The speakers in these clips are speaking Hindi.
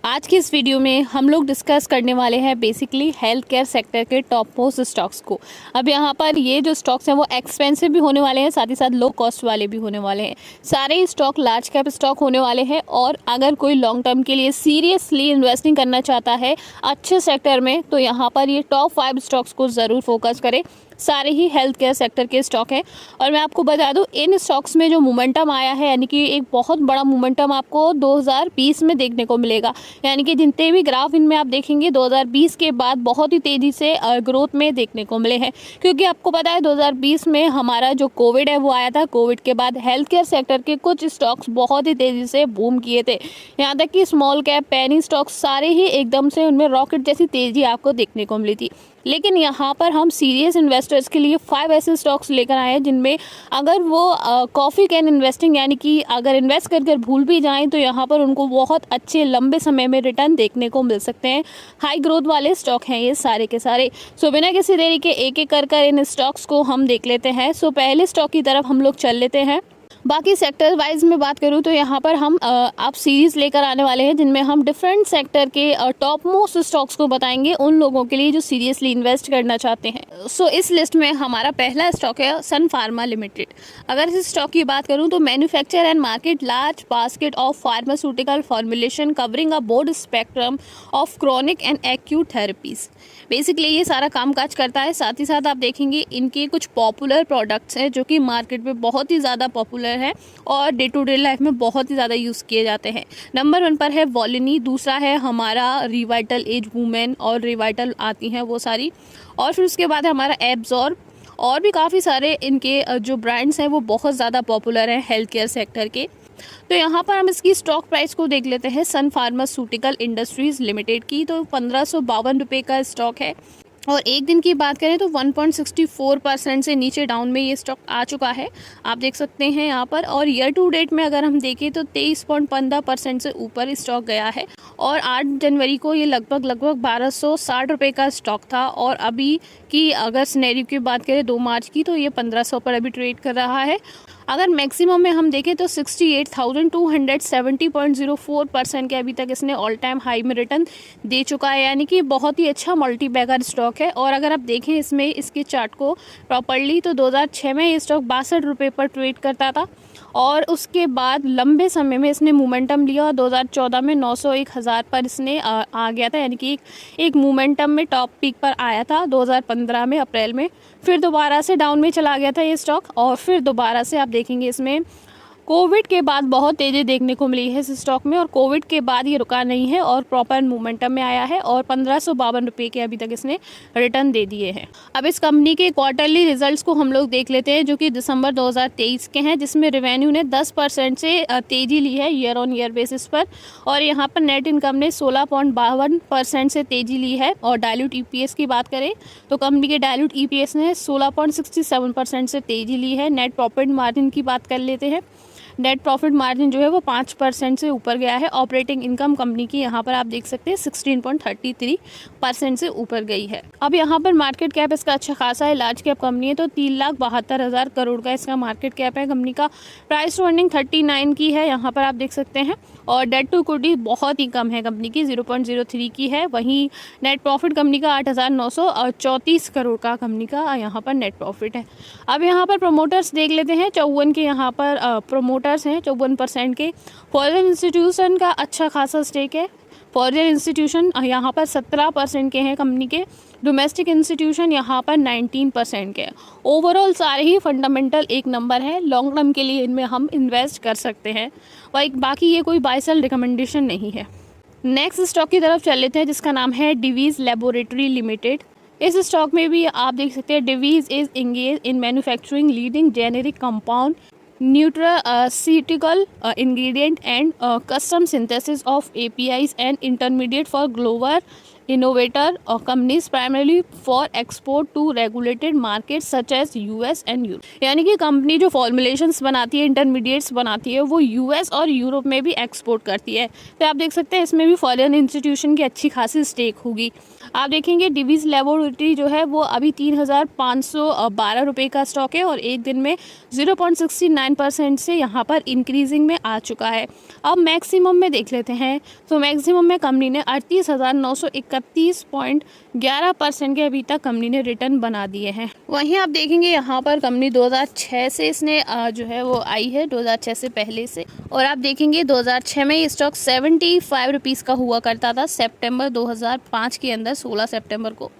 आज की इस वीडियो में हम लोग डिस्कस करने वाले हैं बेसिकली हेल्थ केयर सेक्टर के टॉप मोस्ट स्टॉक्स को। अब यहाँ पर ये जो स्टॉक्स हैं वो एक्सपेंसिव भी होने वाले हैं, साथ ही साथ लो कॉस्ट वाले भी होने वाले हैं। सारे ही स्टॉक लार्ज कैप स्टॉक होने वाले हैं और अगर कोई लॉन्ग टर्म के लिए सीरियसली इन्वेस्टिंग करना चाहता है अच्छे सेक्टर में तो यहाँ पर ये टॉप 5 स्टॉक्स को ज़रूर फोकस करें। सारे ही हेल्थ केयर सेक्टर के स्टॉक हैं और मैं आपको बता दूं इन स्टॉक्स में जो मोमेंटम आया है यानी कि एक बहुत बड़ा मोमेंटम आपको 2020 में देखने को मिलेगा। यानी कि जितने भी ग्राफ इनमें आप देखेंगे 2020 के बाद बहुत ही तेज़ी से ग्रोथ में देखने को मिले हैं, क्योंकि आपको पता है 2020 में हमारा जो कोविड है वो आया था। कोविड के बाद हेल्थ केयर सेक्टर के कुछ स्टॉक्स बहुत ही तेज़ी से बूम किए थे, यहाँ तक कि स्मॉल कैप पेनी स्टॉक्स सारे ही एकदम से उनमें रॉकेट जैसी तेज़ी आपको देखने को मिली थी। लेकिन यहाँ पर हम सीरियस इन्वेस्टर्स के लिए 5 ऐसे स्टॉक्स लेकर आए हैं जिनमें अगर वो कॉफ़ी कैन इन्वेस्टिंग यानी कि अगर इन्वेस्ट कर भूल भी जाएं तो यहाँ पर उनको बहुत अच्छे लंबे समय में रिटर्न देखने को मिल सकते हैं। हाई ग्रोथ वाले स्टॉक हैं ये सारे के सारे। सो बिना किसी देरी के एक एक कर इन स्टॉक्स को हम देख लेते हैं। सो पहले स्टॉक की तरफ हम लोग चल लेते हैं। बाकी सेक्टर वाइज में बात करूँ तो यहाँ पर हम आप सीरीज़ लेकर आने वाले हैं जिनमें हम डिफरेंट सेक्टर के टॉप मोस्ट स्टॉक्स को बताएंगे उन लोगों के लिए जो सीरियसली इन्वेस्ट करना चाहते हैं। सो इस लिस्ट में हमारा पहला स्टॉक है सन फार्मा लिमिटेड। अगर इस स्टॉक की बात करूँ तो manufacture and market large basket of pharmaceutical formulation covering a board spectrum of chronic and acute therapies. Basically ये सारा कामकाज करता है। साथ ही साथ आप देखेंगे इनके कुछ पॉपुलर प्रोडक्ट्स हैं जो कि मार्केट में बहुत ही ज़्यादा पॉपुलर है और डे टू डे लाइफ में बहुत ही ज़्यादा यूज़ किए जाते हैं। नंबर 1 पर है वॉलिनी, दूसरा है हमारा रिवाइटल एज वुमेन और रिवाइटल आती हैं वो सारी, और फिर उसके बाद है हमारा एब्जॉर्ब और भी काफ़ी सारे इनके जो ब्रांड्स हैं वो बहुत ज़्यादा पॉपुलर हैं हेल्थ केयर सेक्टर के। तो यहाँ पर हम इसकी स्टॉक प्राइस को देख लेते हैं सन फार्मास्यूटिकल इंडस्ट्रीज़ लिमिटेड की। तो 1552 रुपये का स्टॉक है और एक दिन की बात करें तो 1.64% से नीचे डाउन में ये स्टॉक आ चुका है, आप देख सकते हैं यहाँ पर। और ईयर टू डेट में अगर हम देखें तो 23.15% से ऊपर स्टॉक गया है और 8 जनवरी को ये लगभग 1260 रुपये का स्टॉक था और अभी की अगर सिनेरियो की बात करें 2 मार्च की तो ये 1500 पर अभी ट्रेड कर रहा है। अगर मैक्सिमम में हम देखें तो 68,270.04% के अभी तक इसने ऑल टाइम हाई में रिटर्न दे चुका है, यानी कि बहुत ही अच्छा मल्टी बैगर स्टॉक है। और अगर आप देखें इसमें इसके चार्ट को प्रॉपर्ली तो 2006 में ये स्टॉक 62 रुपये पर ट्रेड करता था और उसके बाद लंबे समय में इसने मोमेंटम लिया और 2014 में 901,000 पर इसने आ गया था, यानी कि एक मोमेंटम में टॉप पीक पर आया था 2015 में अप्रैल में। फिर दोबारा से डाउन में चला गया था ये स्टॉक और फिर दोबारा से आप देखेंगे इसमें कोविड के बाद बहुत तेज़ी देखने को मिली है इस स्टॉक में और कोविड के बाद ये रुका नहीं है और प्रॉपर मोमेंटम में आया है और 1552 रुपये के अभी तक इसने रिटर्न दे दिए हैं। अब इस कंपनी के क्वार्टरली रिजल्ट्स को हम लोग देख लेते हैं जो कि दिसंबर 2023 के हैं, जिसमें रेवेन्यू ने 10% से तेज़ी ली है ईयर ऑन ईयर बेसिस पर और यहाँ पर नेट इनकम ने 16.52% से तेज़ी ली है। और डायल्यूट EPS की बात करें तो कंपनी के डायल्यूट EPS ने 16.67% से तेज़ी ली है। नेट प्रॉफिट मार्जिन की बात कर लेते हैं, नेट प्रॉफिट मार्जिन जो है वो 5% से ऊपर गया है। ऑपरेटिंग इनकम कंपनी की यहाँ पर आप देख सकते हैं 16.33% से ऊपर गई है। अब यहाँ पर मार्केट कैप इसका अच्छा खासा है, लार्ज कैप कंपनी है तो 3,72,000 करोड़ का इसका मार्केट कैप है। कंपनी का प्राइस टू अर्निंग 39 की है, यहाँ पर आप देख सकते हैं। और डेट टू इक्विटी बहुत ही कम है कंपनी की, 0.03 की है। वहीं नेट प्रॉफिट कंपनी का 8,934 करोड़ का कंपनी का यहाँ पर नेट प्रॉफिट है। अब यहाँ पर प्रोमोटर्स देख लेते हैं, 54 के यहाँ पर प्रोमोटर्स हैं 54% के। फॉरेन इंस्टीट्यूशन का अच्छा खासा स्टेक है, फॉरेन इंस्टीट्यूशन यहाँ पर 17% के हैं कंपनी के। डोमेस्टिक इंस्टीट्यूशन यहाँ पर 19% के। ओवरऑल सारे ही फंडामेंटल एक नंबर है, लॉन्ग टर्म के लिए इनमें हम इन्वेस्ट कर सकते हैं। बाकी ये कोई बाय सेल रिकमेंडेशन नहीं है। नेक्स्ट स्टॉक की तरफ चल लेते हैं जिसका नाम है डिवीज़ लेबोरेटरी लिमिटेड। इस स्टॉक में भी आप देख सकते हैं Divi's is engage in manufacturing leading generic compound nutraceutical ingredient and custom synthesis of APIs and intermediate for global innovator or companies primarily for export to regulated markets such as US and Europe। यानी कि कंपनी जो फॉर्मुलेशंस बनाती है, इंटरमीडिएट्स बनाती है, वो US और यूरोप में भी एक्सपोर्ट करती है। तो आप देख सकते हैं इसमें भी फॉरेन इंस्टीट्यूशन की अच्छी खासी स्टेक होगी। आप देखेंगे डिवीज़ लेबोरेटरी जो है वो अभी 3,512 रुपये का स्टॉक है और एक दिन में 0.69% से यहाँ पर इंक्रीजिंग में आ चुका है। अब मैक्सिमम में देख लेते हैं, तो मैक्सिमम में कंपनी ने 38,931.11% के अभी तक कंपनी ने रिटर्न बना दिए हैं। वहीं आप देखेंगे यहाँ पर कंपनी 2006 से इसने जो है वो आई है, 2006 से पहले से। और आप देखेंगे 2006 में ये स्टॉक 75 रुपीज़ का हुआ करता था सितंबर 2005 के अंदर, 16 सितंबर को।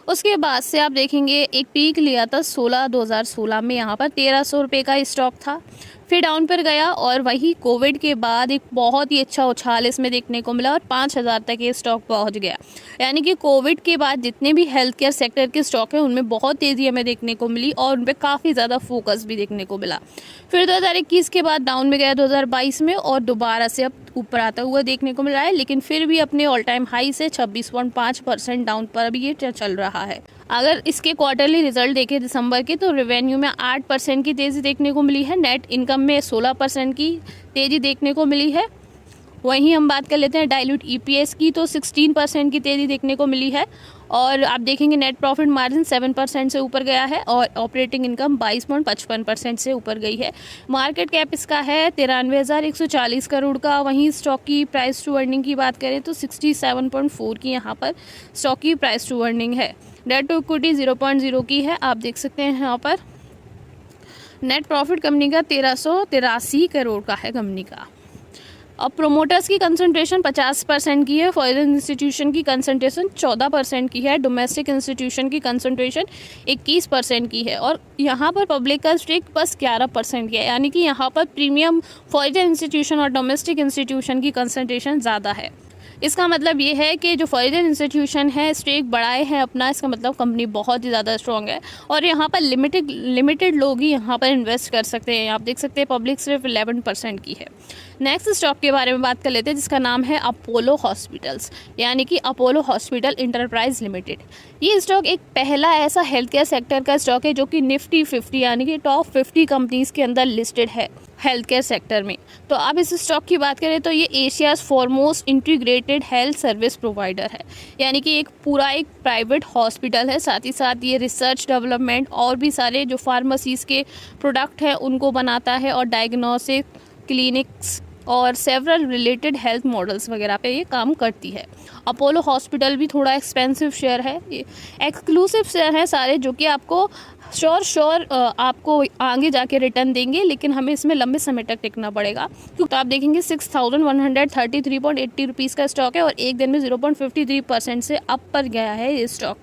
उसके बाद से आप देखेंगे एक पीक लिया था 2016 में, यहाँ पर 1300 रुपये का स्टॉक था, फिर डाउन पर गया और वही कोविड के बाद एक बहुत ही अच्छा उछाल इसमें देखने को मिला और 5,000 तक ये स्टॉक पहुंच गया। यानी कि कोविड के बाद जितने भी हेल्थ केयर सेक्टर के स्टॉक हैं उनमें बहुत तेज़ी हमें देखने को मिली और उन पर काफ़ी ज़्यादा फोकस भी देखने को मिला। फिर 2021 के बाद डाउन में गया 2022 में और दोबारा से अब ऊपर आता हुआ देखने को मिल रहा है, लेकिन फिर भी अपने ऑल टाइम हाई से 26.5% डाउन पर अभी ये चल रहा है। अगर इसके क्वार्टरली रिजल्ट देखें दिसंबर के, तो रेवेन्यू में 8% की तेज़ी देखने को मिली है, नेट इनकम में 16% की तेज़ी देखने को मिली है। वहीं हम बात कर लेते हैं डाइल्यूट ईपीएस की, तो 16% की तेज़ी देखने को मिली है और आप देखेंगे नेट प्रॉफिट मार्जिन 7% से ऊपर गया है और ऑपरेटिंग इनकम 22.55% से ऊपर गई है। मार्केट कैप इसका है 93,140 करोड़ का। वहीं स्टॉक की प्राइस टू अर्निंग की बात करें तो 67.4 की यहाँ पर स्टॉक की प्राइस टू अर्निंग है। डेट टू इक्विटी 0.0 की है। आप देख सकते हैं यहाँ पर नेट प्रॉफिट कंपनी का 1383 करोड़ का है कंपनी का। अब प्रोमोटर्स की कंसंट्रेशन 50% की है, फॉरेन इंस्टीट्यूशन की कंसंट्रेशन 14% की है, डोमेस्टिक इंस्टीट्यूशन की कंसंट्रेशन 21% की है और यहाँ पर पब्लिक का स्टेक बस 11% की है। यानी कि यहाँ पर प्रीमियम फॉरेन इंस्टीट्यूशन और डोमेस्टिक इंस्टीट्यूशन की कंसंट्रेशन ज़्यादा है। इसका मतलब ये है कि जो फॉरेन इंस्टीट्यूशन है स्टेक बढ़ाए हैं अपना, इसका मतलब कंपनी बहुत ही ज़्यादा स्ट्रॉन्ग है और यहाँ पर लिमिटेड लोग ही यहाँ पर इन्वेस्ट कर सकते हैं। आप देख सकते हैं पब्लिक सिर्फ 11% की है। नेक्स्ट स्टॉक के बारे में बात कर लेते हैं जिसका नाम है अपोलो हॉस्पिटल्स, यानी कि अपोलो हॉस्पिटल इंटरप्राइज लिमिटेड। ये स्टॉक एक पहला ऐसा हेल्थ केयर सेक्टर का स्टॉक है जो कि निफ्टी 50 यानी कि टॉप 50 कंपनीज़ के अंदर लिस्टेड है हेल्थ केयर सेक्टर में। तो अब इस स्टॉक की बात करें तो ये Asia's foremost integrated health service provider है, यानी कि एक प्राइवेट हॉस्पिटल है, साथ ही साथ ये रिसर्च डेवलपमेंट और भी सारे जो फार्मेसीज़ के प्रोडक्ट हैं उनको बनाता है और डायग्नोस्टिक क्लिनिक्स और सेवरल रिलेटेड हेल्थ मॉडल्स वगैरह पे ये काम करती है। अपोलो हॉस्पिटल भी थोड़ा एक्सपेंसिव शेयर है, ये एक्सक्लूसिव शेयर है सारे जो कि आपको श्योर आपको आगे जाके रिटर्न देंगे, लेकिन हमें इसमें लंबे समय तक टिकना पड़ेगा। तो आप देखेंगे 6,133.80 रुपीज़ का स्टॉक है और एक दिन में 0.53% से अप पर गया है ये स्टॉक।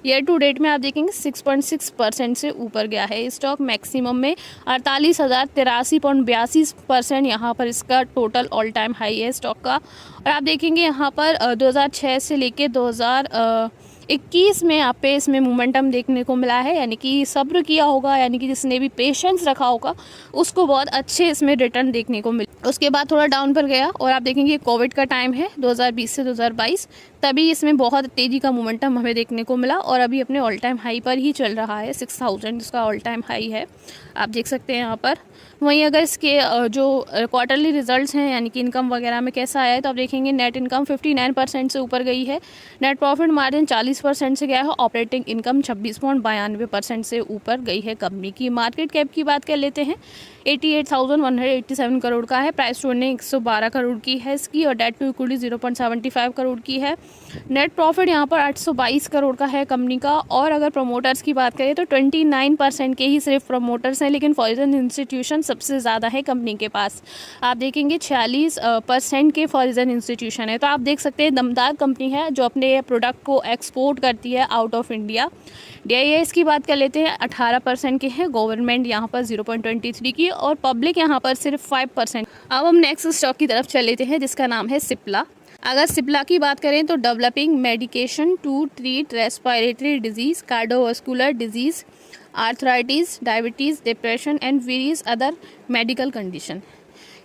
ईयर टू डेट में आप देखेंगे 6.6% से ऊपर गया है ये स्टॉक। मैक्सिमम में 48,083.82% यहाँ पर इसका टोटल ऑल टाइम हाई है स्टॉक का। और आप देखेंगे यहाँ पर 2006 से लेके 2021 में आप पे इसमें मोमेंटम देखने को मिला है, यानी कि सब्र किया होगा, यानी कि जिसने भी पेशेंस रखा होगा उसको बहुत अच्छे इसमें रिटर्न देखने को मिला। उसके बाद थोड़ा डाउन पर गया और आप देखेंगे कोविड का टाइम है 2020 से 2022, तभी इसमें बहुत तेज़ी का मोमेंटम हमें देखने को मिला और अभी अपने ऑल टाइम हाई पर ही चल रहा है। 6,000 इसका ऑल टाइम हाई है, आप देख सकते हैं यहाँ पर। वहीं अगर इसके जो क्वार्टरली रिजल्ट्स हैं यानी कि इनकम वगैरह में कैसा आया है तो आप देखेंगे नेट इनकम 59% से ऊपर गई है, नेट प्रॉफिट मार्जिन 40% से गया है, ऑपरेटिंग इनकम 26.92% से ऊपर गई है कंपनी की। मार्केट कैप की बात कर लेते हैं, 88,187 करोड़ का है, प्राइस टू अर्निंग 112 करोड़ की है इसकी और डेट टू इक्विटी 0.75 करोड़ की है। नेट प्रॉफिट यहाँ पर 822 करोड़ का है कंपनी का। और अगर प्रमोटर्स की बात करें तो 29% के ही सिर्फ प्रमोटर्स हैं, लेकिन फॉरेन इंस्टीट्यूशन सबसे ज़्यादा है कंपनी के पास। आप देखेंगे 46% के फॉरेन इंस्टीट्यूशन है। तो आप देख सकते हैं दमदार कंपनी है जो अपने प्रोडक्ट को एक्सपोर्ट करती है आउट ऑफ इंडिया। DIS की बात कर लेते हैं, 18% के हैं, गवर्नमेंट यहाँ पर 0.23 की और पब्लिक यहाँ पर सिर्फ 5%। अब हम नेक्स्ट स्टॉक की तरफ चल लेते हैं जिसका नाम है सिप्ला। अगर सिप्ला की बात करें तो developing medication to treat respiratory disease, cardiovascular disease, arthritis, diabetes, depression and various other medical condition.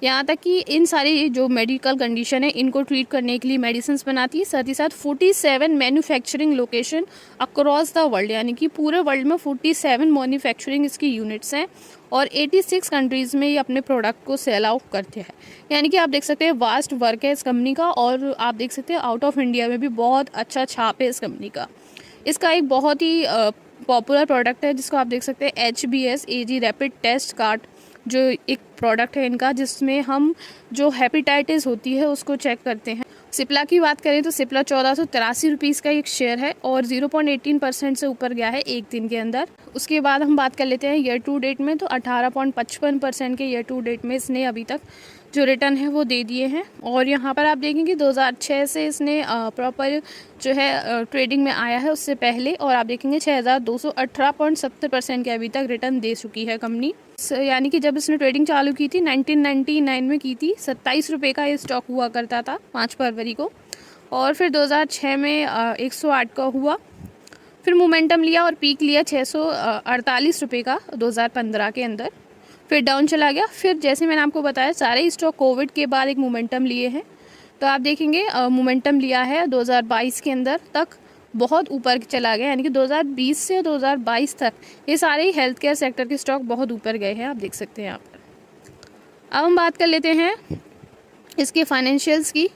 यहाँ तक कि इन सारी जो मेडिकल कंडीशन है इनको ट्रीट करने के लिए मेडिसिन बनाती है। साथ ही साथ 47 manufacturing location across the world, यानी कि पूरे वर्ल्ड में 47 मैन्युफैक्चरिंग इसकी यूनिट्स हैं और 86 कंट्रीज़ में ये अपने प्रोडक्ट को सेल आउट करते हैं। यानी कि आप देख सकते हैं वास्ट वर्क है इस कंपनी का, और आप देख सकते हैं आउट ऑफ इंडिया में भी बहुत अच्छा छाप है इस कंपनी का। इसका एक बहुत ही पॉपुलर प्रोडक्ट है जिसको आप देख सकते हैं HBS AG rapid test card, जो एक प्रोडक्ट है इनका, जिसमें हम जो हेपेटाइटिस होती है उसको चेक करते हैं। सिप्ला की बात करें तो सिप्ला 1483 रुपीज़ का एक शेयर है और 0.18% से ऊपर गया है एक दिन के अंदर। उसके बाद हम बात कर लेते हैं ईयर टू डेट में, तो 18.55% के ईयर टू डेट में इसने अभी तक जो रिटर्न है वो दे दिए हैं। और यहाँ पर आप देखेंगे 2006 से इसने प्रॉपर जो है ट्रेडिंग में आया है उससे पहले, और आप देखेंगे 6218.70% के अभी तक रिटर्न दे चुकी है कंपनी। यानी कि जब इसने ट्रेडिंग चालू की थी 1999 में की थी, 27 रुपये का ये स्टॉक हुआ करता था 5 फरवरी को, और फिर 2006 में 108 का हुआ, फिर मोमेंटम लिया और पीक लिया 648 रुपये का 2015 के अंदर, फिर डाउन चला गया। फिर जैसे मैंने आपको बताया सारे स्टॉक कोविड के बाद एक मोमेंटम लिए हैं, तो आप देखेंगे मोमेंटम लिया है 2022 के अंदर तक बहुत ऊपर चला गया, यानी कि 2020 से 2022 तक ये सारे ही हेल्थ केयर सेक्टर के स्टॉक बहुत ऊपर गए हैं, आप देख सकते हैं यहाँ पर। अब हम बात कर लेते हैं इसके फाइनेंशियल्स की।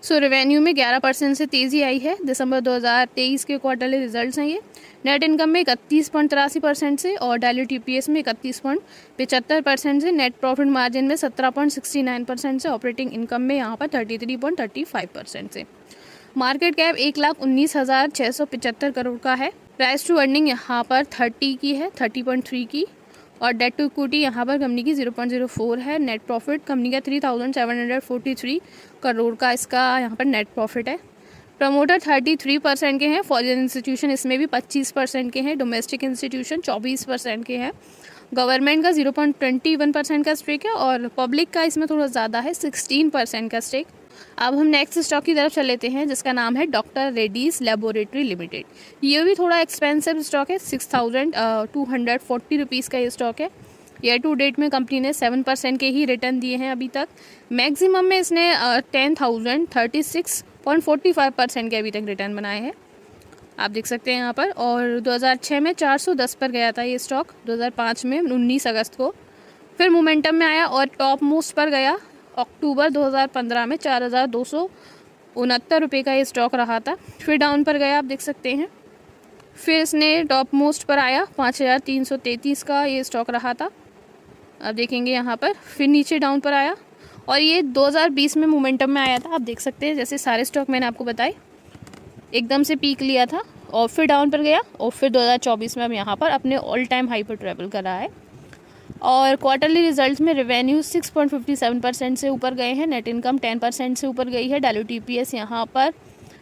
सो रेवेन्यू में 11% से तेज़ी आई है, दिसंबर 2023 के क्वार्टरली रिजल्ट्स हैं ये। नेट इनकम में 31.83% से और डायल्यूटेड EPS में 31.75% से, नेट प्रॉफिट मार्जिन में 17.69% से, ऑपरेटिंग इनकम में यहाँ पर 33.35% से। मार्केट कैप 1,19,675 करोड़ का है। प्राइस टू अर्निंग यहाँ पर 30 की है, 30.3 की, और डेट टू इक्विटी यहाँ पर कंपनी की 0.04 है। नेट प्रॉफिट कंपनी का 3,743 करोड़ का इसका यहाँ पर नेट प्रॉफिट है। प्रमोटर 33% के हैं, फॉरेन इंस्टीट्यूशन इसमें भी 25% के हैं, डोमेस्टिक इंस्टीट्यूशन 24% के हैं, गवर्नमेंट का 0.21% का स्टेक है और पब्लिक का इसमें थोड़ा ज़्यादा है, 16% का स्टेक। अब हम नेक्स्ट स्टॉक की तरफ चल लेते हैं जिसका नाम है डॉक्टर रेड्डीज लेबोरेटरी लिमिटेड। ये भी थोड़ा एक्सपेंसिव स्टॉक है, 6,240 रुपीज़ का ये स्टॉक है। ईयर टू डेट में कंपनी ने 7% के ही रिटर्न दिए हैं अभी तक। मैक्सिमम में इसने 10,036.45% के अभी तक रिटर्न बनाए हैं, आप देख सकते हैं यहाँ पर। और 2006 में 410 पर गया था ये स्टॉक, 2005 में 19 अगस्त को, फिर मोमेंटम में आया और टॉप मोस्ट पर गया अक्टूबर 2015 में 4,269 रुपये का ये स्टॉक रहा था, फिर डाउन पर गया, आप देख सकते हैं। फिर इसने टॉप मोस्ट पर आया 5,333 का ये स्टॉक रहा था, आप देखेंगे यहाँ पर, फिर नीचे डाउन पर आया और ये 2020 में मोमेंटम में आया था, आप देख सकते हैं। जैसे सारे स्टॉक मैंने आपको बताए एकदम से पीक लिया था और फिर डाउन पर गया और फिर 2024 में अब यहाँ पर अपने ऑल टाइम हाई पर ट्रेवल कर रहा है। और क्वार्टरली रिजल्ट्स में रेवेन्यू 6.57% से ऊपर गए हैं, नेट इनकम 10% से ऊपर गई है, डायल्यूटेड EPS यहाँ पर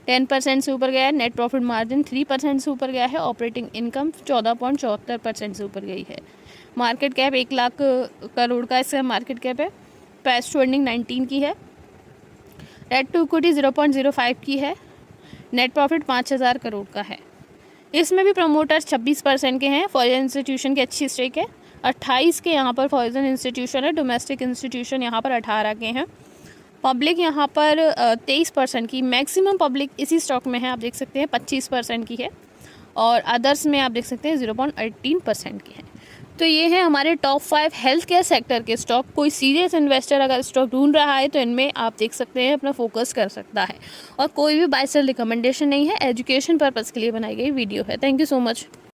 10% से ऊपर गया है, नेट प्रॉफिट मार्जिन 3% से ऊपर गया है, ऑपरेटिंग इनकम 14.74% से ऊपर गई है। मार्केट कैप 1 लाख करोड़ का इसका मार्केट कैप है। प्राइस टू अर्निंग 19 की है, डेट टू इक्विटी 0.05 की है, नेट प्रॉफिट 5,000 करोड़ का है। इसमें भी प्रमोटर्स 26% के हैं, फॉरेन इंस्टीट्यूशन की अच्छी स्टेक है, 28 के यहाँ पर फॉरेन इंस्टीट्यूशन है, डोमेस्टिक इंस्टीट्यूशन यहाँ पर 18 के हैं, पब्लिक यहाँ पर 23% की, मैक्सिमम पब्लिक इसी स्टॉक में है, आप देख सकते हैं 25% की है, और अदर्स में आप देख सकते हैं 0.18% की है। तो ये है हमारे टॉप 5 हेल्थ केयर सेक्टर के स्टॉक। कोई सीरियस इन्वेस्टर अगर स्टॉक ढूंढ रहा है तो इनमें आप देख सकते हैं अपना फोकस कर सकता है, और कोई भी बाय सेल रिकमेंडेशन नहीं है, एजुकेशन पर्पज़ के लिए बनाई गई वीडियो है। Thank you so much.